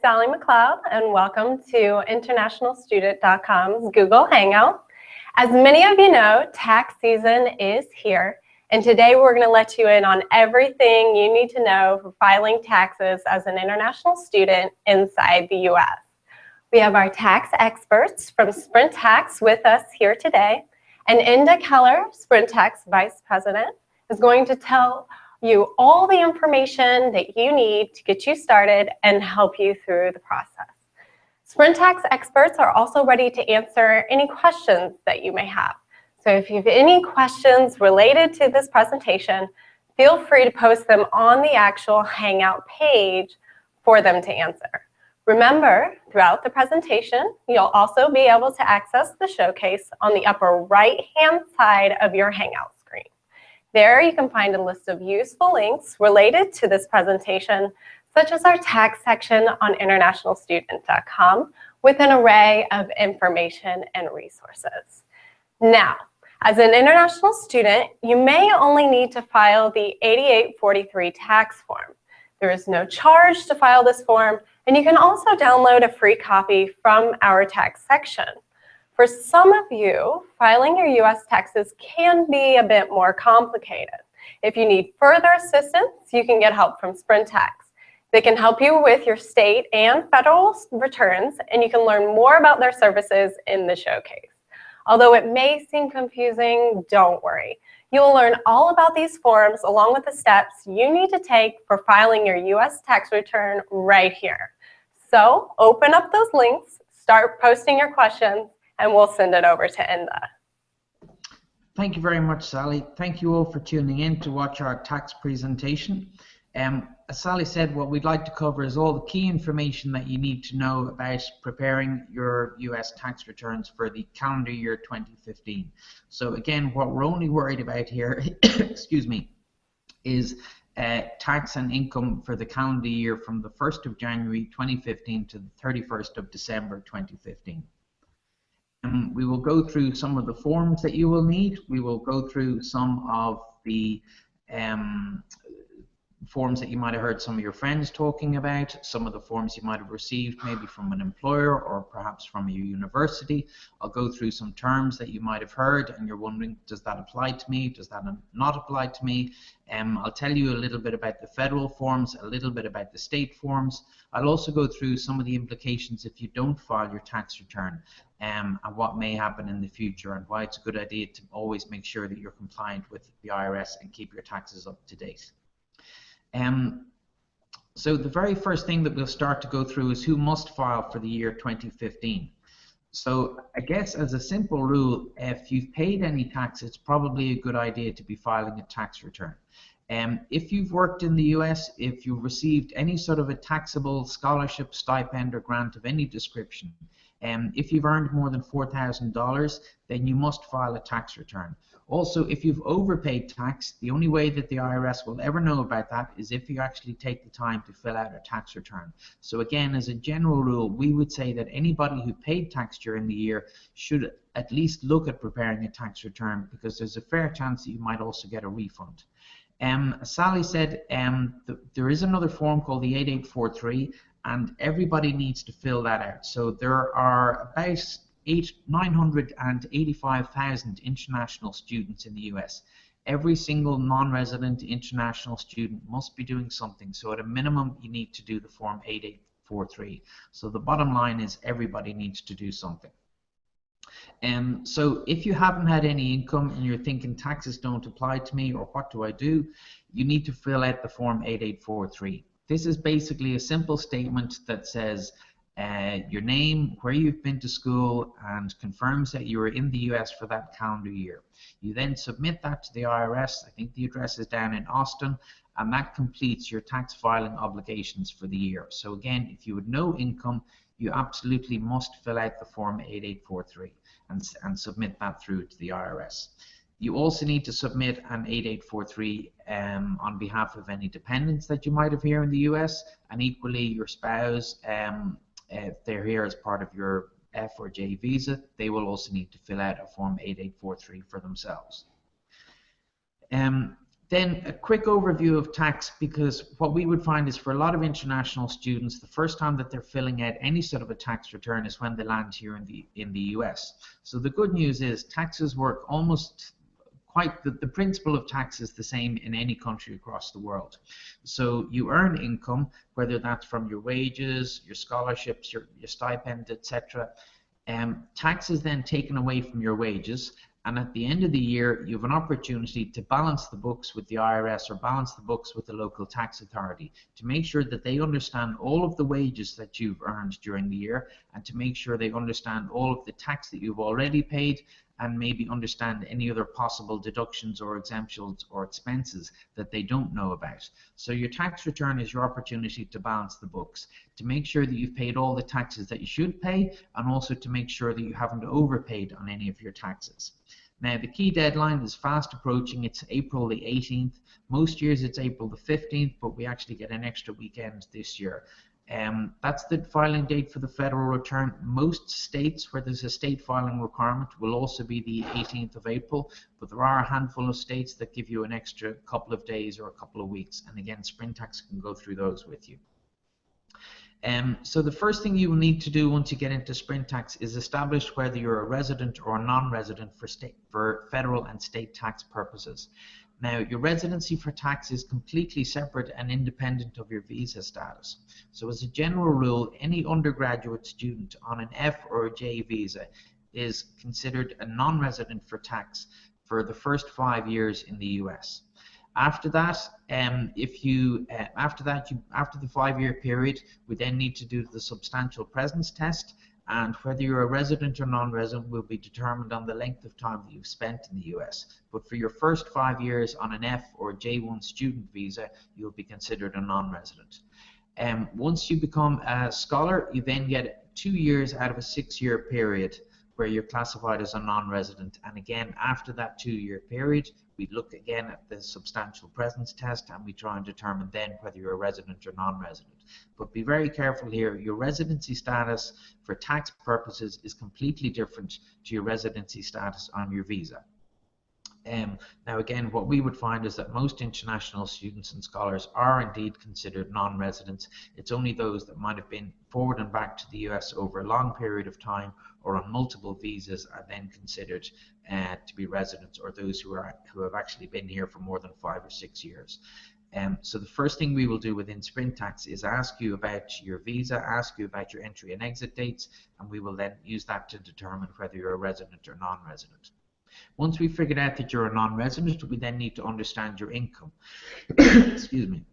Sally McLeod, and welcome to internationalstudent.com's Google Hangout. As many of you know, tax season is here, and today we're going to let you in on everything you need to know for filing taxes as an international student inside the U.S. We have our tax experts from Sprintax with us here today, and Enda Kelleher, Sprintax Vice President, is going to tell you all the information that you need to get you started and help you through the process. Sprintax experts are also ready to answer any questions that you may have. So if you have any questions related to this presentation, feel free to post them on the actual Hangout page for them to answer. Remember, throughout the presentation, you'll also be able to access the showcase on the upper right-hand side of your Hangout screen. There you can find a list of useful links related to this presentation, such as our tax section on internationalstudent.com with an array of information and resources. Now, as an international student, you may only need to file the 8843 tax form. There is no charge to file this form, and you can also download a free copy from our tax section. For some of you, filing your U.S. taxes can be a bit more complicated. If you need further assistance, you can get help from Sprintax. They can help you with your state and federal returns, and you can learn more about their services in the showcase. Although it may seem confusing, don't worry. You will learn all about these forms along with the steps you need to take for filing your U.S. tax return right here. So open up those links, start posting your questions, and we'll send it over to Enda. Thank you very much, Sally. Thank you all for tuning in to watch our tax presentation. As Sally said, what we'd like to cover is all the key information that you need to know about preparing your US tax returns for the calendar year 2015. So again, what we're only worried about here, excuse me, is tax and income for the calendar year from the 1st of January 2015 to the 31st of December 2015. We will go through some of the forms that you will need. We will go through some of the forms that you might have heard some of your friends talking about, some of the forms you might have received maybe from an employer or perhaps from your university. I'll go through some terms that you might have heard and you're wondering, does that apply to me? Does that not apply to me? I'll tell you a little bit about the federal forms, a little bit about the state forms. I'll also go through some of the implications if you don't file your tax return and what may happen in the future and why it's a good idea to always make sure that you're compliant with the IRS and keep your taxes up to date. So the very first thing that we'll start to go through is who must file for the year 2015. So I guess as a simple rule, if you've paid any tax, it's probably a good idea to be filing a tax return. If you've worked in the US, if you've received any sort of a taxable scholarship, stipend, or grant of any description, if you've earned more than $4,000, then you must file a tax return. Also, if you've overpaid tax, the only way that the IRS will ever know about that is if you actually take the time to fill out a tax return. So again, as a general rule, we would say that anybody who paid tax during the year should at least look at preparing a tax return because there's a fair chance that you might also get a refund. Sally said there is another form called the 8843 and everybody needs to fill that out. So there are about 985,000 international students in the US. Every single non-resident international student must be doing something. So at a minimum, you need to do the form 8843. So the bottom line is everybody needs to do something. So if you haven't had any income and you're thinking taxes don't apply to me or what do I do, you need to fill out the form 8843. This is basically a simple statement that says your name, where you've been to school, and confirms that you were in the US for that calendar year. You then submit that to the IRS. I think the address is down in Austin, and that completes your tax filing obligations for the year. So again, if you had no income, you absolutely must fill out the form 8843 and submit that through to the IRS. You also need to submit an 8843 on behalf of any dependents that you might have here in the US, and equally your spouse, if they're here as part of your F or J visa, they will also need to fill out a form 8843 for themselves. Then a quick overview of tax, because what we would find is for a lot of international students, the first time that they're filling out any sort of a tax return is when they land here in the US. So the good news is taxes work almost quite, the principle of tax is the same in any country across the world. So you earn income, whether that's from your wages, your scholarships, your stipend, etc. Tax is then taken away from your wages, and at the end of the year you have an opportunity to balance the books with the IRS or balance the books with the local tax authority to make sure that they understand all of the wages that you've earned during the year, and to make sure they understand all of the tax that you've already paid, and maybe understand any other possible deductions or exemptions or expenses that they don't know about. So your tax return is your opportunity to balance the books, to make sure that you've paid all the taxes that you should pay, and also to make sure that you haven't overpaid on any of your taxes. Now the key deadline is fast approaching. It's April the 18th. Most years it's April the 15th, but we actually get an extra weekend this year. That's the filing date for the federal return. Most states where there's a state filing requirement will also be the 18th of April, but there are a handful of states that give you an extra couple of days or a couple of weeks, and again Sprintax can go through those with you. So the first thing you will need to do once you get into Sprintax is establish whether you're a resident or a non-resident for federal and state tax purposes. Now, your residency for tax is completely separate and independent of your visa status. So as a general rule, any undergraduate student on an F or a J visa is considered a non-resident for tax for the first 5 years in the US. After that, after the 5-year period, we then need to do the substantial presence test, and whether you're a resident or non-resident will be determined on the length of time that you've spent in the US. But for your first 5 years on an F or J1 student visa, you'll be considered a non-resident. Once you become a scholar, you then get 2 years out of a 6-year period where you're classified as a non-resident. And again, after that 2-year period, we look again at the substantial presence test, and we try and determine then whether you're a resident or non-resident. But be very careful here. Your residency status for tax purposes is completely different to your residency status on your visa. Now again, what we would find is that most international students and scholars are indeed considered non-residents. It's only those that might have been forward and back to the US over a long period of time or on multiple visas are then considered to be residents, or those who have actually been here for more than 5 or 6 years. So the first thing we will do within Sprintax is ask you about your visa, ask you about your entry and exit dates, and we will then use that to determine whether you're a resident or non-resident. Once we've figured out that you're a non-resident, we then need to understand your income. Excuse me.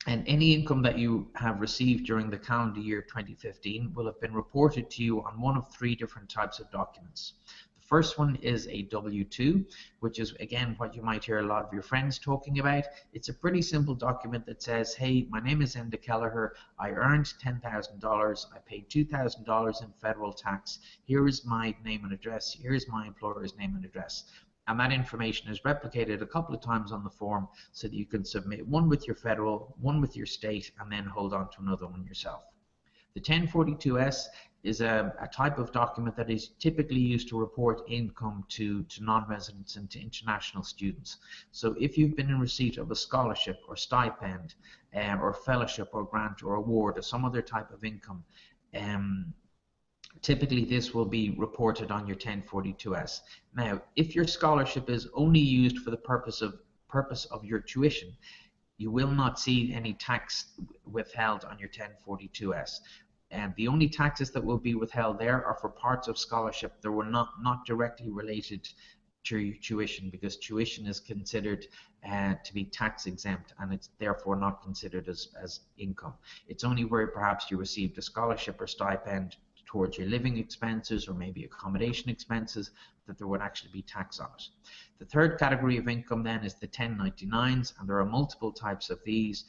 And any income that you have received during the calendar year 2015 will have been reported to you on one of 3 different types of documents. The first one is a W-2, which is again what you might hear a lot of your friends talking about. It's a pretty simple document that says, hey, my name is Enda Kelleher, I earned $10,000, I paid $2,000 in federal tax, here is my name and address, here is my employer's name and address. And that information is replicated a couple of times on the form so that you can submit one with your federal, one with your state, and then hold on to another one yourself. The 1042S is a type of document that is typically used to report income to non-residents and to international students. So if you've been in receipt of a scholarship or stipend or fellowship or grant or award or some other type of income, typically this will be reported on your 1042S. Now, if your scholarship is only used for the purpose of your tuition, you will not see any tax withheld on your 1042S. And the only taxes that will be withheld there are for parts of scholarship that were not directly related to your tuition, because tuition is considered to be tax exempt, and it's therefore not considered as income. It's only where perhaps you received a scholarship or stipend towards your living expenses or maybe accommodation expenses that there would actually be tax on it. The third category of income then is the 1099s, and there are multiple types of these.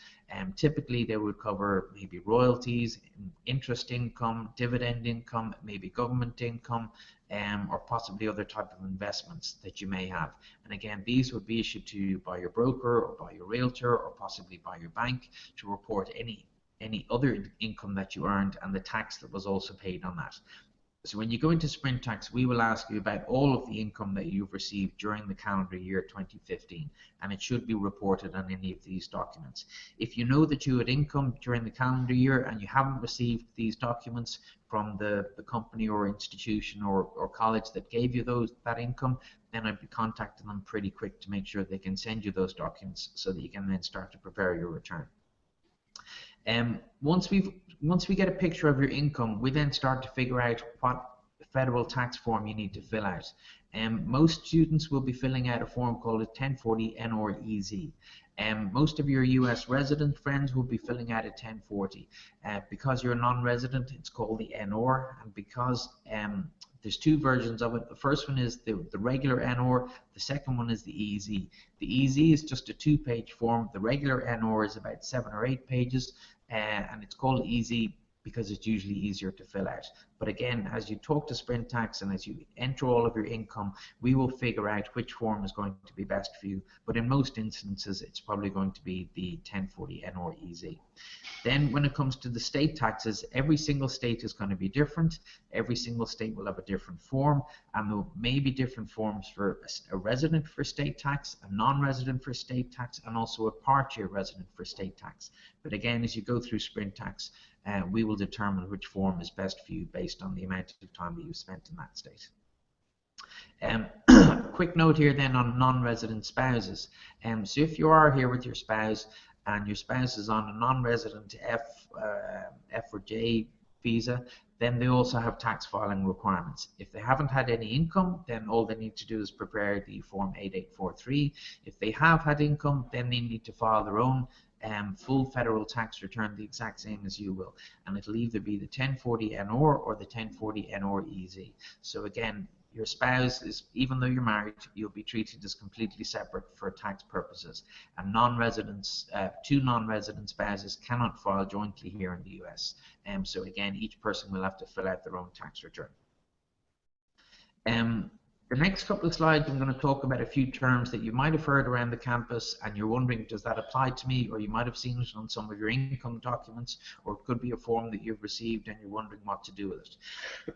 Typically they would cover maybe royalties, interest income, dividend income, maybe government income, or possibly other type of investments that you may have. And again, these would be issued to you by your broker or by your realtor or possibly by your bank to report any other income that you earned and the tax that was also paid on that. So when you go into Sprintax, we will ask you about all of the income that you've received during the calendar year 2015, and it should be reported on any of these documents. If you know that you had income during the calendar year and you haven't received these documents from the company or institution or college that gave you that income, then I'd be contacting them pretty quick to make sure they can send you those documents so that you can then start to prepare your return. Once we get a picture of your income, we then start to figure out what federal tax form you need to fill out. Most students will be filling out a form called a 1040 NOR-EZ. Most of your US resident friends will be filling out a 1040. Because you're a non-resident, it's called the NOR, and because there's two versions of it. The first one is the regular NOR, the second one is the EZ. The EZ is just a 2-page form. The regular NOR is about 7 or 8 pages, and it's called EZ because it's usually easier to fill out. But again, as you talk to Sprintax and as you enter all of your income, we will figure out which form is going to be best for you. But in most instances, it's probably going to be the 1040 NOR-EZ. Then when it comes to the state taxes, every single state is going to be different. Every single state will have a different form, and there may be different forms for a resident for state tax, a non-resident for state tax, and also a part-year resident for state tax. But again, as you go through Sprintax, we will determine which form is best for you based on the amount of time that you've spent in that state. Quick note here then on non-resident spouses. So if you are here with your spouse and your spouse is on a non-resident F or J visa, then they also have tax filing requirements. If they haven't had any income, then all they need to do is prepare the form 8843. If they have had income, then they need to file their own full federal tax return, the exact same as you will, and it'll either be the 1040 NOR or the 1040 NOR-EZ. So again, your spouse is, even though you're married, you'll be treated as completely separate for tax purposes, and non-residents, two non-resident spouses cannot file jointly here in the US. So again, each person will have to fill out their own tax return. The next couple of slides, I'm going to talk about a few terms that you might have heard around the campus and you're wondering, does that apply to me? Or you might have seen it on some of your income documents, or it could be a form that you've received and you're wondering what to do with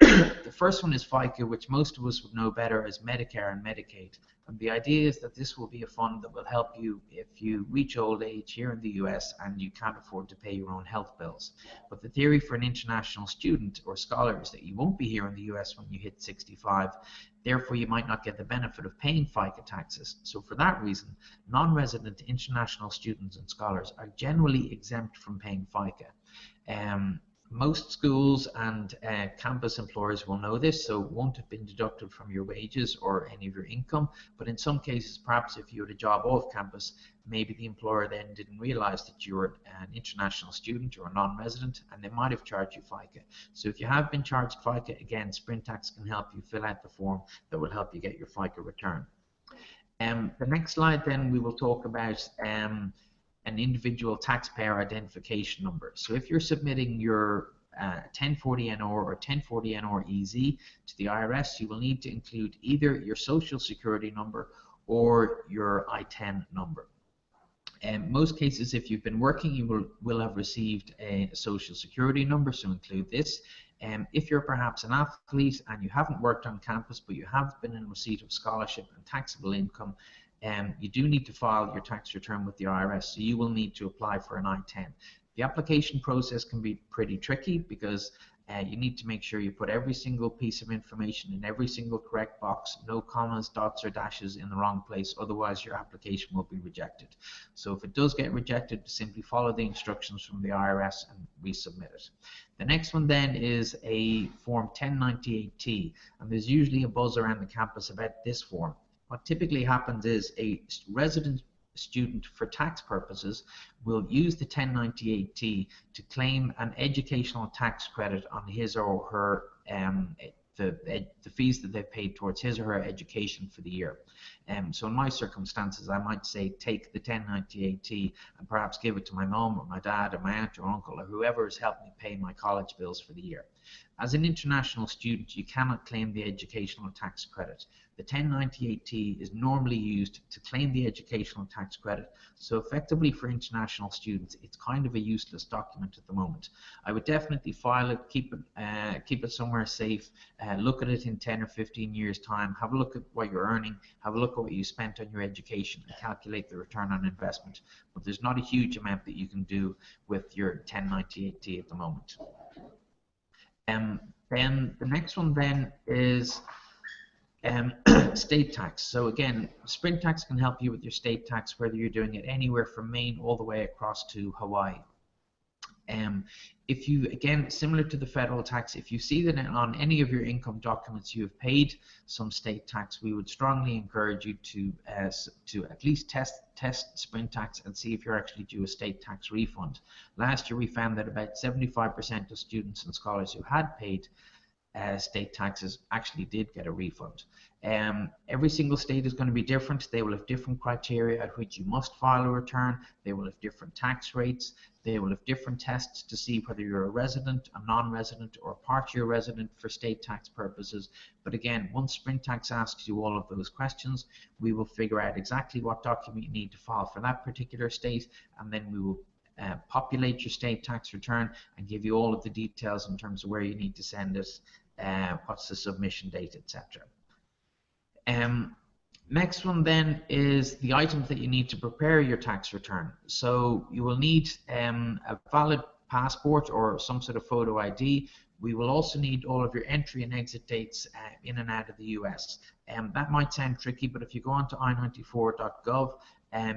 it. The first one is FICA, which most of us would know better as Medicare and Medicaid. And the idea is that this will be a fund that will help you if you reach old age here in the US and you can't afford to pay your own health bills. But the theory for an international student or scholar is that you won't be here in the US when you hit 65. Therefore, you might not get the benefit of paying FICA taxes. So for that reason, non-resident international students and scholars are generally exempt from paying FICA. Most schools and campus employers will know this, so it won't have been deducted from your wages or any of your income. But in some cases, perhaps if you had a job off campus, maybe the employer then didn't realize that you were an international student or a non-resident, and they might have charged you FICA. So if you have been charged FICA, again, Sprintax can help you fill out the form that will help you get your FICA return. The next slide then we will talk about an individual taxpayer identification number. So if you're submitting your 1040 NOR or 1040 NOR-EZ to the IRS, you will need to include either your social security number or your I-10 number. In most cases, if you've been working, you will have received a social security number, so include this. If you're perhaps an athlete and you haven't worked on campus, but you have been in receipt of scholarship and taxable income, you do need to file your tax return with the IRS, so you will need to apply for an I-10. The application process can be pretty tricky because you need to make sure you put every single piece of information in every single correct box, no commas, dots, or dashes in the wrong place, otherwise your application will be rejected. So if it does get rejected, simply follow the instructions from the IRS and resubmit it. The next one then is a Form 1098-T, and there's usually a buzz around the campus about this form. What typically happens is a resident student for tax purposes will use the 1098-T to claim an educational tax credit on his or her the fees that they've paid towards his or her education for the year. So in my circumstances, I might say take the 1098-T and perhaps give it to my mom or my dad or my aunt or uncle or whoever has helped me pay my college bills for the year. As an international student, you cannot claim the educational tax credit. The 1098-T is normally used to claim the educational tax credit, so effectively for international students, it's kind of a useless document at the moment. I would definitely file it, keep it keep it somewhere safe, look at it in 10 or 15 years time, have a look at what you're earning, have a look at what you spent on your education, and calculate the return on investment. But there's not a huge amount that you can do with your 1098T at the moment. Then the next one then is state tax. So again, Sprintax can help you with your state tax, whether you're doing it anywhere from Maine all the way across to Hawaii. If you, again, similar to the federal tax, if you see that on any of your income documents you have paid some state tax, we would strongly encourage you to at least test Sprintax and see if you're actually due a state tax refund. Last year we found that about 75% of students and scholars who had paid state taxes actually did get a refund. Every single state is going to be different. They will have different criteria at which you must file a return. They will have different tax rates. They will have different tests to see whether you're a resident, a non-resident, or a part-year resident for state tax purposes. But again, once Sprintax asks you all of those questions, we will figure out exactly what document you need to file for that particular state, and then we will populate your state tax return and give you all of the details in terms of where you need to send it, what's the submission date, etc. Next one then is the items that you need to prepare your tax return. So you will need a valid passport or some sort of photo ID. We will also need all of your entry and exit dates in and out of the US. That might sound tricky, but if you go onto i94.gov,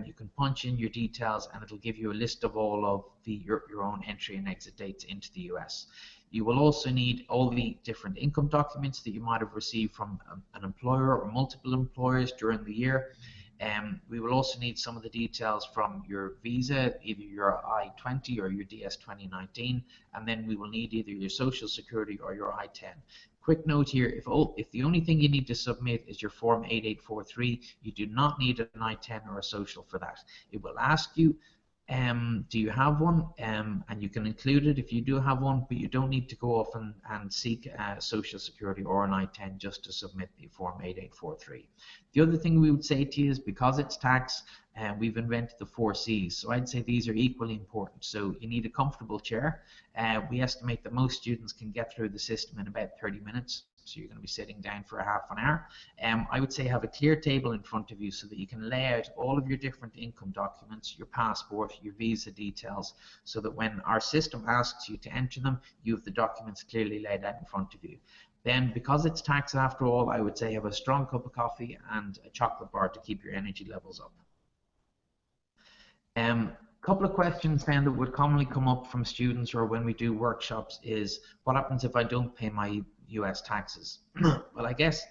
you can punch in your details and it'll give you a list of all of your own entry and exit dates into the US. You will also need all the different income documents that you might have received from an employer or multiple employers during the year. We will also need some of the details from your visa, either your I-20 or your DS 2019, and then we will need either your Social Security or your I-10. Quick note here, if the only thing you need to submit is your Form 8843, you do not need an I-10 or a social for that. It will ask you, do you have one? And you can include it if you do have one, but you don't need to go off and seek Social Security or an I-10 just to submit the Form 8843. The other thing we would say to you is, because it's tax, we've invented the 4 C's. So I'd say these are equally important. So you need a comfortable chair. We estimate that most students can get through the system in about 30 minutes. So you're going to be sitting down for a half an hour. I would say have a clear table in front of you so that you can lay out all of your different income documents, your passport, your visa details, so that when our system asks you to enter them, you have the documents clearly laid out in front of you. Then, because it's tax after all, I would say have a strong cup of coffee and a chocolate bar to keep your energy levels up. Couple of questions then that would commonly come up from students or when we do workshops is, what happens if I don't pay my US taxes? Well, I guess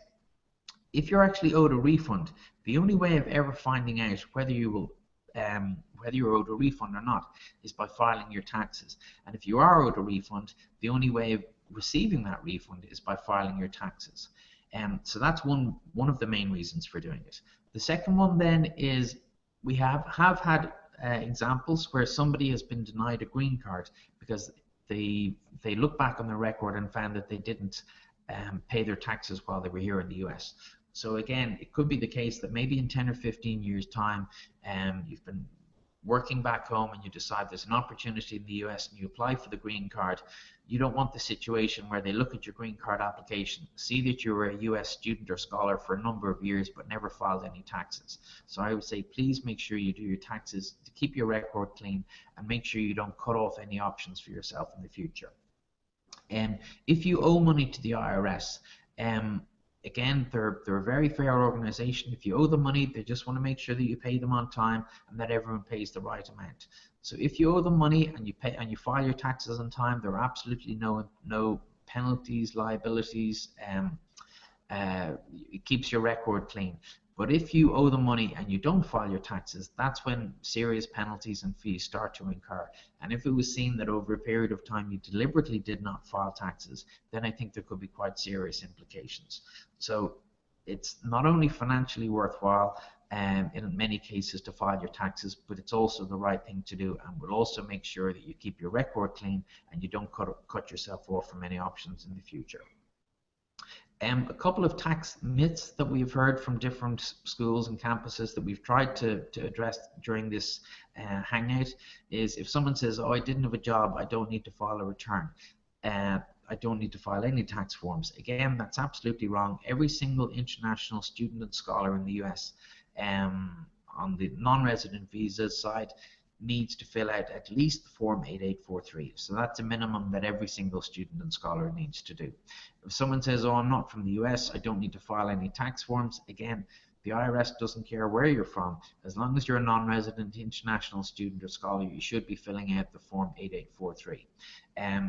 if you're actually owed a refund, the only way of ever finding out whether you're owed a refund or not is by filing your taxes. And if you are owed a refund, the only way of receiving that refund is by filing your taxes. So that's one of the main reasons for doing it. The second one then is, we have had examples where somebody has been denied a green card because they look back on their record and found that they didn't pay their taxes while they were here in the US. So again, it could be the case that maybe in 10 or 15 years time you've been working back home and you decide there's an opportunity in the US and you apply for the green card. You don't want the situation where they look at your green card application, see that you were a US student or scholar for a number of years but never filed any taxes. So I would say please make sure you do your taxes to keep your record clean and make sure you don't cut off any options for yourself in the future. If you owe money to the IRS, again, they're a very fair organization. If you owe them money, they just want to make sure that you pay them on time and that everyone pays the right amount. So if you owe them money and you pay and you file your taxes on time, there are absolutely no penalties, liabilities. It keeps your record clean. But if you owe them money and you don't file your taxes, that's when serious penalties and fees start to incur. And if it was seen that over a period of time you deliberately did not file taxes, then I think there could be quite serious implications. So it's not only financially worthwhile in many cases to file your taxes, but it's also the right thing to do, and will also make sure that you keep your record clean and you don't cut yourself off from any options in the future. A couple of tax myths that we've heard from different schools and campuses that we've tried to address during this Hangout is, if someone says, oh, I didn't have a job, I don't need to file a return. I don't need to file any tax forms. Again, that's absolutely wrong. Every single international student and scholar in the US on the non-resident visa side needs to fill out at least form 8843. So that's a minimum that every single student and scholar needs to do. If someone says, oh, I'm not from the US, I don't need to file any tax forms, again, the IRS doesn't care where you're from. As long as you're a non-resident international student or scholar, you should be filling out the form 8843.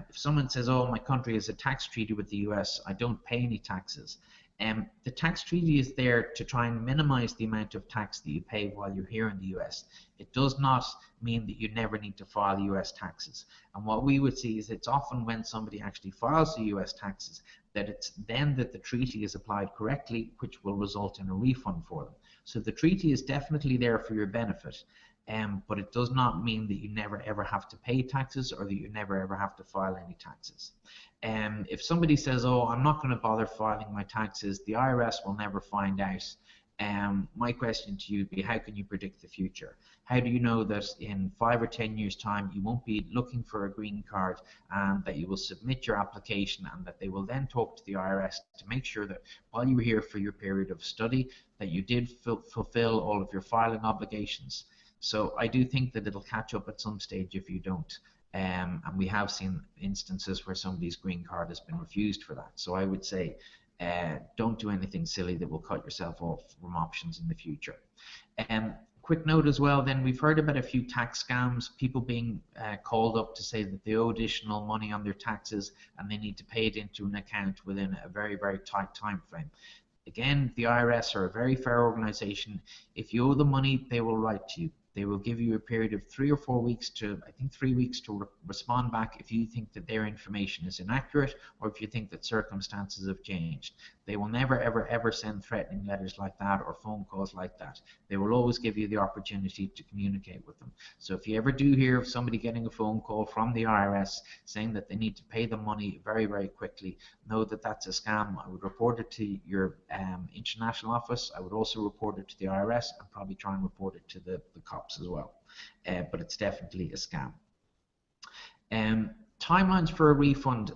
If someone says, oh, my country has a tax treaty with the US, I don't pay any taxes. The tax treaty is there to try and minimize the amount of tax that you pay while you're here in the US. It does not mean that you never need to file US taxes. And what we would see is it's often when somebody actually files the US taxes that it's then that the treaty is applied correctly, which will result in a refund for them. So the treaty is definitely there for your benefit. But it does not mean that you never ever have to pay taxes or that you never ever have to file any taxes. If somebody says, oh, I'm not going to bother filing my taxes, the IRS will never find out. My question to you would be, how can you predict the future? How do you know that in 5 or 10 years time you won't be looking for a green card and that you will submit your application and that they will then talk to the IRS to make sure that while you were here for your period of study that you did fulfill all of your filing obligations? So I do think that it'll catch up at some stage if you don't. And we have seen instances where somebody's green card has been refused for that. So I would say don't do anything silly that will cut yourself off from options in the future. Quick note as well, then we've heard about a few tax scams, people being called up to say that they owe additional money on their taxes and they need to pay it into an account within a very, very tight time frame. Again, the IRS are a very fair organization. If you owe the money, they will write to you. They will give you a period of 3 or 4 weeks to, I think 3 weeks to respond back if you think that their information is inaccurate or if you think that circumstances have changed. They will never, ever, ever send threatening letters like that or phone calls like that. They will always give you the opportunity to communicate with them. So if you ever do hear of somebody getting a phone call from the IRS saying that they need to pay the money very, very quickly, know that that's a scam. I would report it to your international office. I would also report it to the IRS and probably try and report it to the cops as well. But it's definitely a scam. Timelines for a refund.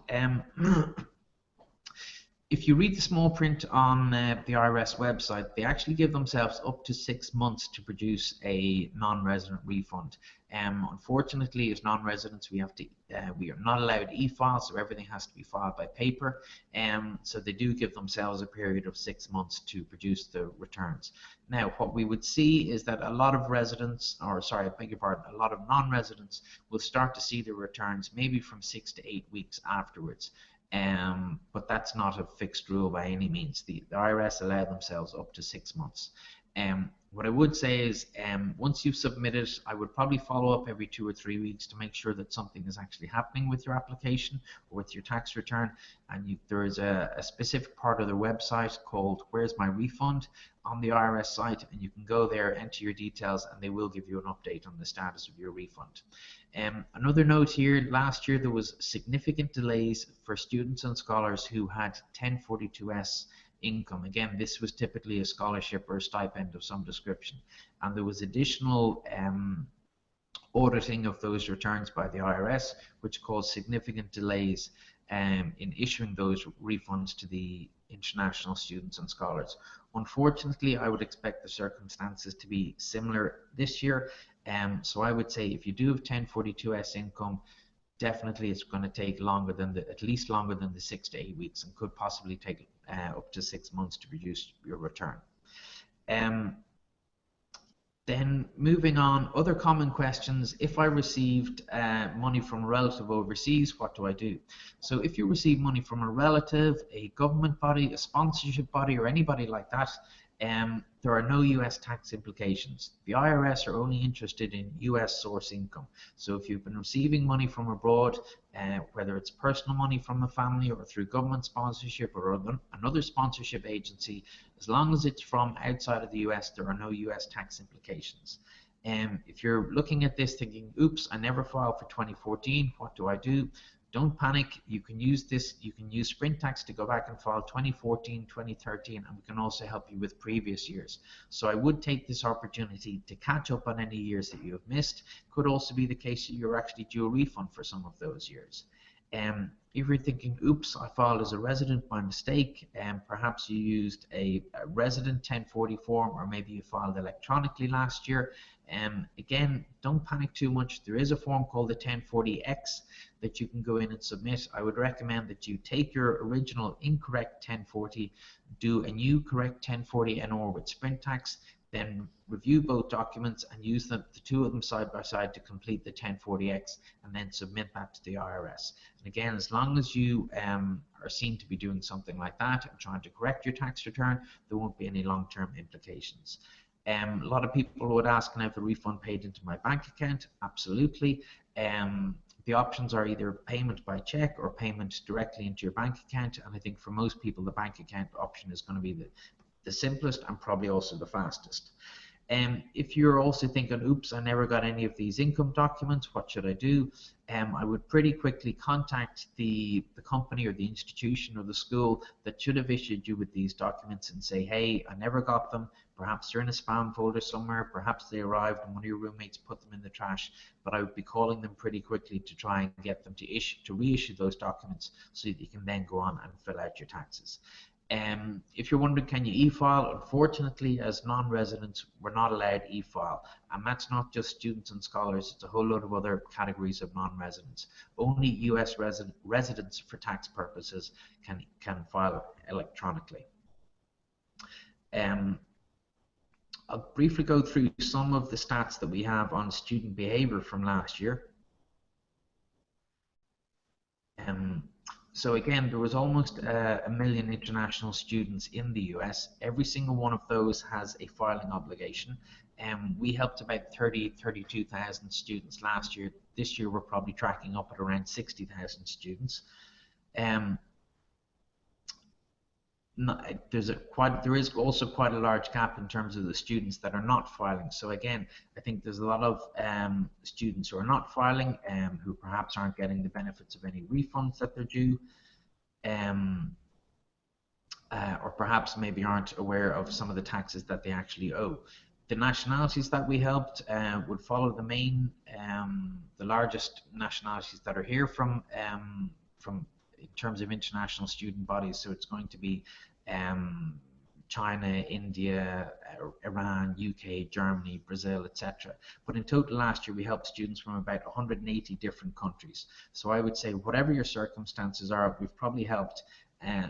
If you read the small print on the IRS website, they actually give themselves up to 6 months to produce a non-resident refund. Unfortunately, as non-residents, we are not allowed e-files, so everything has to be filed by paper. So they do give themselves a period of 6 months to produce the returns. Now, what we would see is that a lot of residents, or sorry, I beg your pardon, a lot of non-residents will start to see the returns maybe from 6 to 8 weeks afterwards. But that's not a fixed rule by any means. The IRS allow themselves up to 6 months. What I would say is once you've submitted, I would probably follow up every 2 or 3 weeks to make sure that something is actually happening with your application or with your tax return. And there is a specific part of their website called Where's My Refund on the IRS site, and you can go there, enter your details, and they will give you an update on the status of your refund. Another note here, last year there was significant delays for students and scholars who had 1042S income. Again, this was typically a scholarship or a stipend of some description, and there was additional auditing of those returns by the IRS, which caused significant delays in issuing those refunds to the international students and scholars. Unfortunately, I would expect the circumstances to be similar this year. So I would say if you do have 1042S income, definitely it's going to take longer than at least longer than the 6 to 8 weeks, and could possibly take up to 6 months to produce your return. Then moving on, other common questions. If I received money from a relative overseas, what do I do? So if you receive money from a relative, a government body, a sponsorship body, or anybody like that, there are no US tax implications. The IRS are only interested in US source income. So if you've been receiving money from abroad, whether it's personal money from a family or through government sponsorship or another sponsorship agency, as long as it's from outside of the US, there are no US tax implications. If you're looking at this thinking, oops, I never filed for 2014, what do I do? Don't panic. You can use this. You can use Sprintax to go back and file 2014, 2013, and we can also help you with previous years. So I would take this opportunity to catch up on any years that you have missed. Could also be the case that you're actually due a refund for some of those years. If you're thinking, oops, I filed as a resident by mistake, and perhaps you used a resident 1040 form, or maybe you filed electronically last year, again, don't panic too much. There is a form called the 1040X that you can go in and submit. I would recommend that you take your original incorrect 1040, do a new correct 1040 NR with Sprintax, then review both documents and use them, the two of them side by side, to complete the 1040X, and then submit that to the IRS. And again, as long as you are seen to be doing something like that and trying to correct your tax return, there won't be any long-term implications. A lot of people would ask, can I have the refund paid into my bank account? Absolutely. The options are either payment by check or payment directly into your bank account, and I think for most people the bank account option is going to be the simplest and probably also the fastest. If you're also thinking, oops, I never got any of these income documents, what should I do? I would pretty quickly contact the company or the institution or the school that should have issued you with these documents and say, hey, I never got them. Perhaps they're in a spam folder somewhere, perhaps they arrived and one of your roommates put them in the trash, but I would be calling them pretty quickly to try and get them to reissue those documents so that you can then go on and fill out your taxes. If you're wondering, can you e-file? Unfortunately, as non-residents, we're not allowed e-file, and that's not just students and scholars, it's a whole load of other categories of non-residents. Only US residents for tax purposes can file electronically. I'll briefly go through some of the stats that we have on student behavior from last year. So again, there was almost a million international students in the US. Every single one of those has a filing obligation. We helped about 32,000 students last year. This year we're probably tracking up at around 60,000 students. There is also quite a large gap in terms of the students that are not filing. So again, I think there's a lot of students who are not filing, who perhaps aren't getting the benefits of any refunds that they're due, or perhaps maybe aren't aware of some of the taxes that they actually owe. The nationalities that we helped would follow the main, the largest nationalities that are here from in terms of international student bodies. So it's going to be China, India, Iran, UK, Germany, Brazil, etc. But in total last year we helped students from about 180 different countries. So I would say whatever your circumstances are, we've probably helped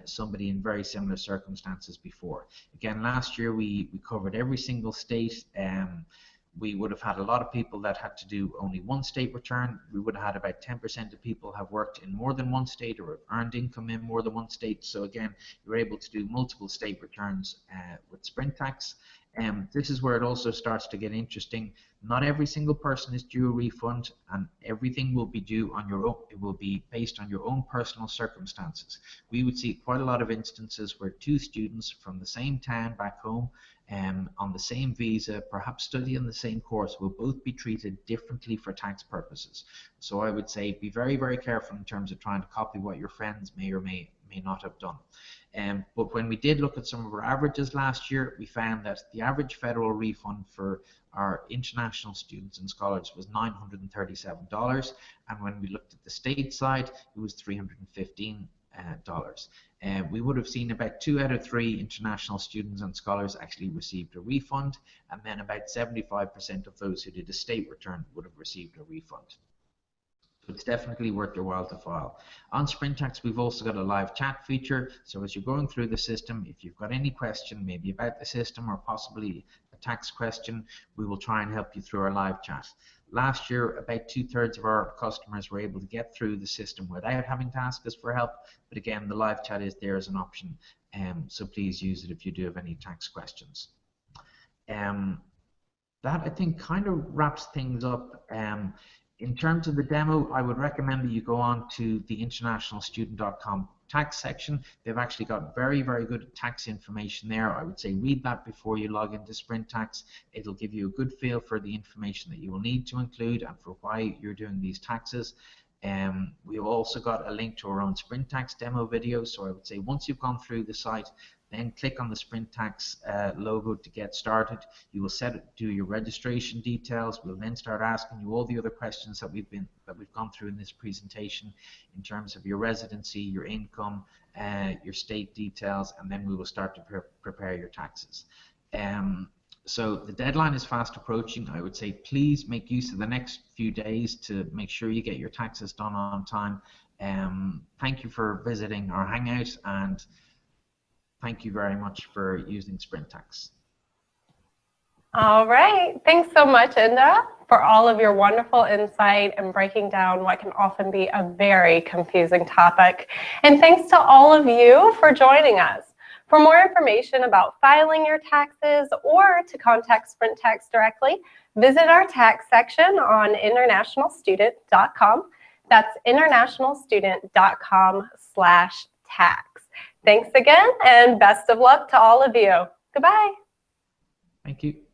somebody in very similar circumstances before. Again, last year we covered every single state. We would have had a lot of people that had to do only one state return. We would have had about 10% of people have worked in more than one state or have earned income in more than one state. So again, you're able to do multiple state returns with Sprintax. This is where it also starts to get interesting. Not every single person is due a refund, and everything will be due on your own. It will be based on your own personal circumstances. We would see quite a lot of instances where two students from the same town back home on the same visa, perhaps studying the same course, will both be treated differently for tax purposes. So I would say be very, very careful in terms of trying to copy what your friends may or may not have done. But when we did look at some of our averages last year, we found that the average federal refund for our international students and scholars was $937, and when we looked at the state side, it was $315. We would have seen about 2 out of 3 international students and scholars actually received a refund, and then about 75% of those who did a state return would have received a refund. So it's definitely worth your while to file. On Sprintax, we've also got a live chat feature, so as you're going through the system, if you've got any question, maybe about the system or possibly a tax question, we will try and help you through our live chat. Last year, about 2/3 of our customers were able to get through the system without having to ask us for help, but again, the live chat is there as an option, so please use it if you do have any tax questions. That, I think, kind of wraps things up. In terms of the demo, I would recommend that you go on to the internationalstudent.com tax section. They've actually got very, very good tax information there. I would say read that before you log into Sprintax. It'll give you a good feel for the information that you will need to include and for why you're doing these taxes. We've also got a link to our own Sprintax demo video, so I would say once you've gone through the site, then click on the Sprintax logo to get started. You will do your registration details. We'll then start asking you all the other questions that we've gone through in this presentation in terms of your residency, your income, your state details, and then we will start to prepare your taxes. So the deadline is fast approaching. I would say please make use of the next few days to make sure you get your taxes done on time. Thank you for visiting our Hangout, and thank you very much for using Sprintax. All right. Thanks so much, Enda, for all of your wonderful insight and breaking down what can often be a very confusing topic. And thanks to all of you for joining us. For more information about filing your taxes or to contact Sprintax directly, visit our tax section on internationalstudent.com. That's internationalstudent.com/tax. Thanks again, and best of luck to all of you. Goodbye. Thank you.